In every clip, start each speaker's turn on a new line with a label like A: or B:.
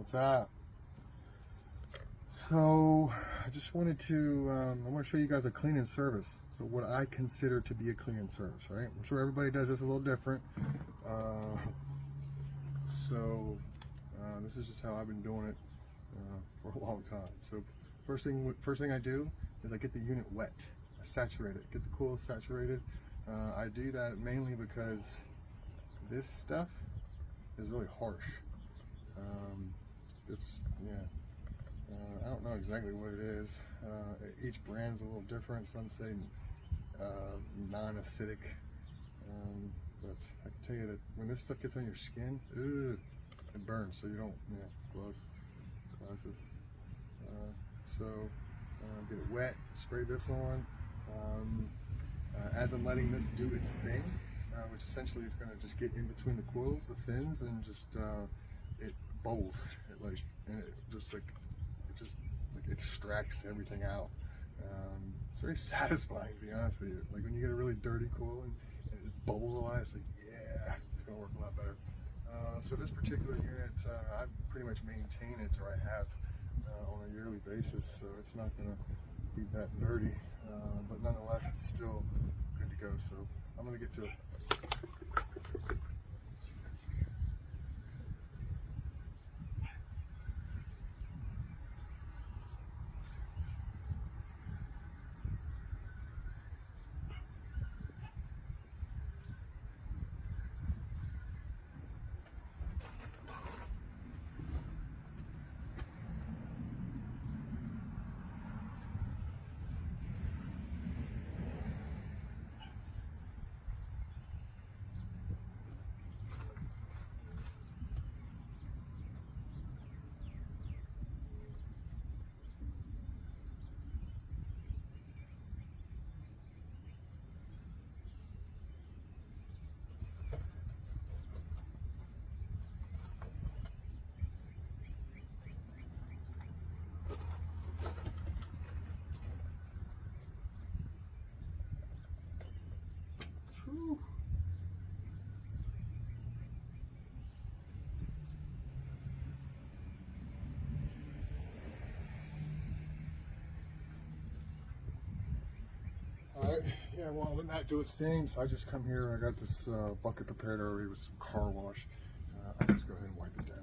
A: What's up? So I just wanted to, I want to show you guys a cleaning service. So what I consider to be a cleaning service, right? I'm sure everybody does this a little different. This is just how I've been doing it for a long time. So first thing I do is I get the unit wet. I saturate it, get the coil saturated. I do that mainly because this stuff is really harsh. I don't know exactly what it is. Each brand's a little different. Some say non-acidic, but I can tell you that when this stuff gets on your skin, it burns. So you don't, glasses. Get it wet, spray this on. As I'm letting this do its thing, which essentially is going to just get in between the coils, the fins, and just it bubbles. It extracts everything out. It's very satisfying, to be honest with you. Like when you get a really dirty coil and it bubbles a lot, it's like, yeah, it's going to work a lot better. So this particular unit, I pretty much maintain it, or I have on a yearly basis, so it's not going to be that dirty, but nonetheless, it's still good to go. So I'm going to get to it. Whew. Alright, yeah, well, letting that do its thing, so I just come here. I got this bucket prepared already with some car wash. I just go ahead and wipe it down.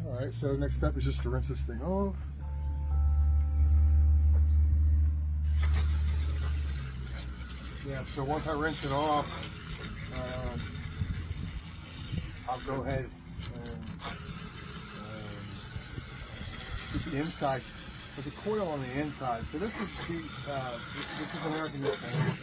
A: Alright, so next step is just to rinse this thing off. Yeah, so once I rinse it off, I'll go ahead and keep the inside. There's a coil on the inside. So this is American Standard.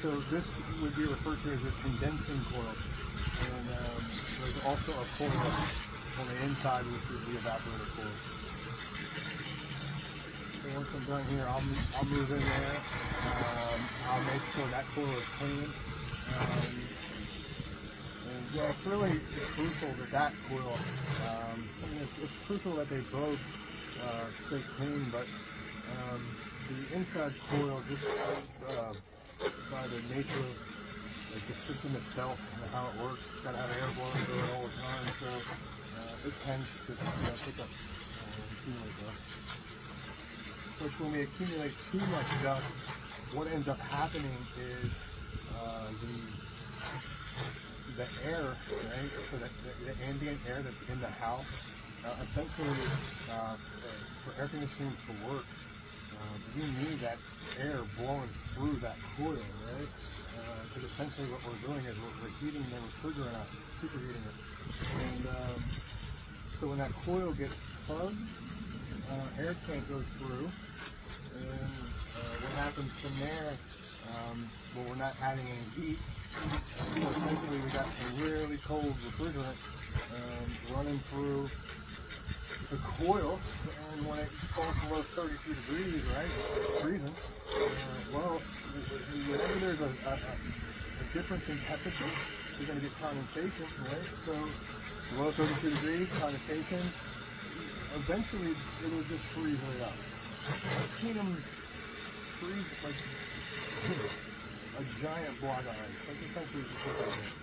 A: So this would be referred to as a condensing coil. And there's also a coil on the inside, which is the evaporator coil. So once I'm done here, I'll move in there. I'll make sure that coil is clean. And Yeah, it's crucial that that coil, I mean, it's crucial that they both stay clean, but the inside coil, just by the nature of like the system itself and how it works, it's got to have air blowing through it all the time, so it tends to pick up accumulate dust. Which when we accumulate too much dust, what ends up happening is the air, right? So the ambient air that's in the house, essentially, for air conditioning to work, you need that air blowing through that coil, right? Because essentially what we're doing is we're heating the refrigerant up, superheating it. And so when that coil gets plugged, air can't go through. And what happens from there, when we're not adding any heat, so essentially we got some really cold refrigerant running through the coil, and when it falls below 32 degrees, right, freezing, well, whenever there's a difference in temperature, you're going to get condensation, right? So below 32 degrees, condensation, eventually it'll just freeze right up. I've seen them freeze like a giant block of ice. That's essentially just what that is.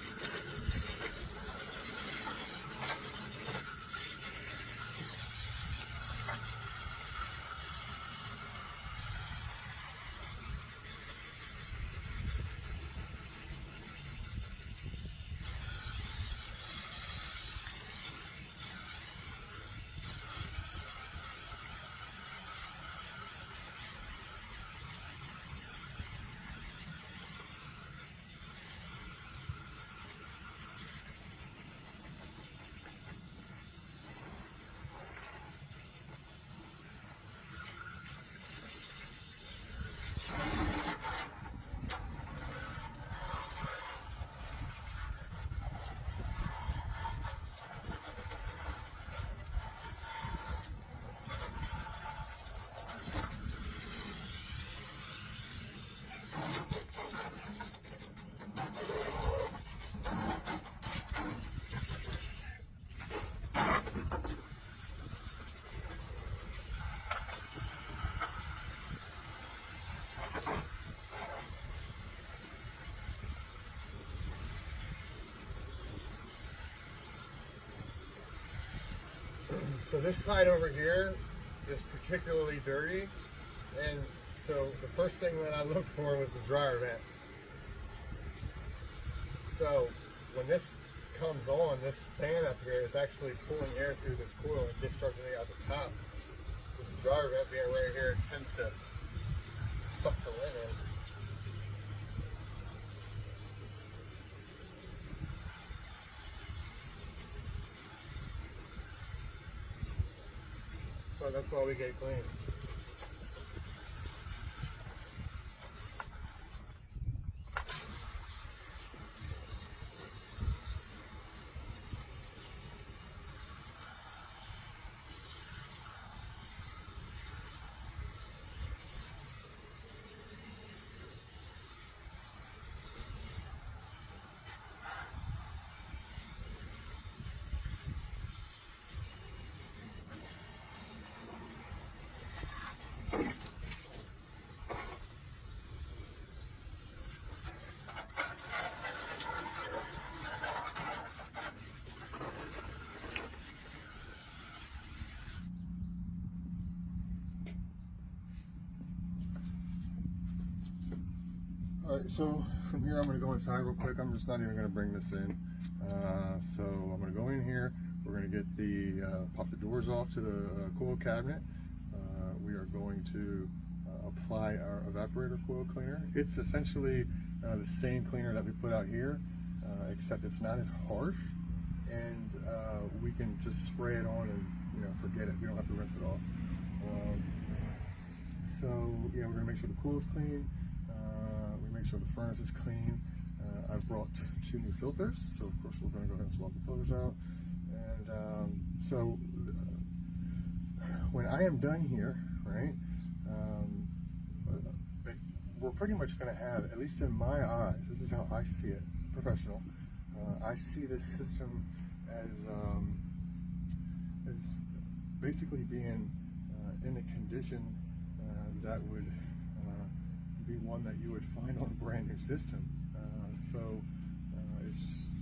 A: So this side over here is particularly dirty, and so the first thing that I looked for was the dryer vent. So when this comes on, this fan up here is actually pulling air through this coil and discharging it out the top. With the dryer vent being right here, it tends to suck the lint in. So that's why we get clean. Alright, so from here I'm going to go inside real quick. I'm just not even going to bring this in. So I'm going to go in here. We're going to get the, pop the doors off to the coil cabinet. We are going to apply our evaporator coil cleaner. It's essentially the same cleaner that we put out here, except it's not as harsh, and we can just spray it on and forget it. We don't have to rinse it off. So yeah, we're going to make sure the coil is clean. Make sure the furnace is clean. I've brought two new filters, so of course we're going to go ahead and swap the filters out. And so when I am done here, right, we're pretty much going to have, at least in my eyes, this is how I see it, professional, I see this system as basically being in a condition that would be one that you would find on a brand new system. So it's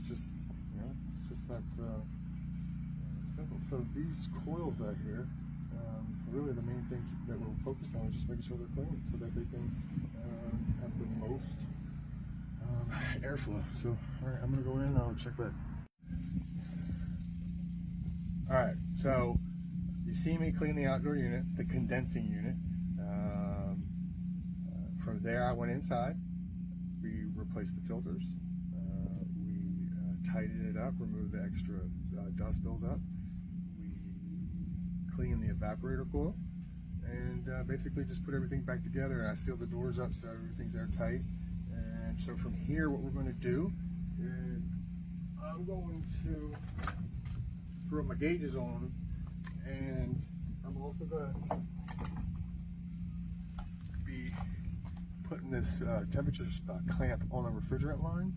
A: just, it's just that simple. So these coils out here, really the main thing that we're focused on is just making sure they're clean so that they can have the most airflow. So, all right, I'm gonna go in and I'll check back. All right, so you see me clean the outdoor unit, the condensing unit. From there, I went inside. We replaced the filters. We tidied it up, removed the extra dust buildup. We cleaned the evaporator coil, and basically just put everything back together. And I sealed the doors up so everything's airtight. And so from here, what we're going to do is I'm going to throw my gauges on, and I'm also going to be putting this temperature clamp on the refrigerant lines.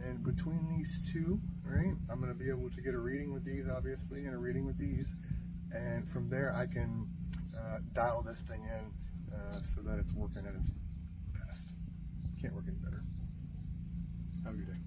A: And between these two, right, I'm going to be able to get a reading with these, obviously, and a reading with these. And from there, I can dial this thing in so that it's working at its best. Can't work any better. Have a good day.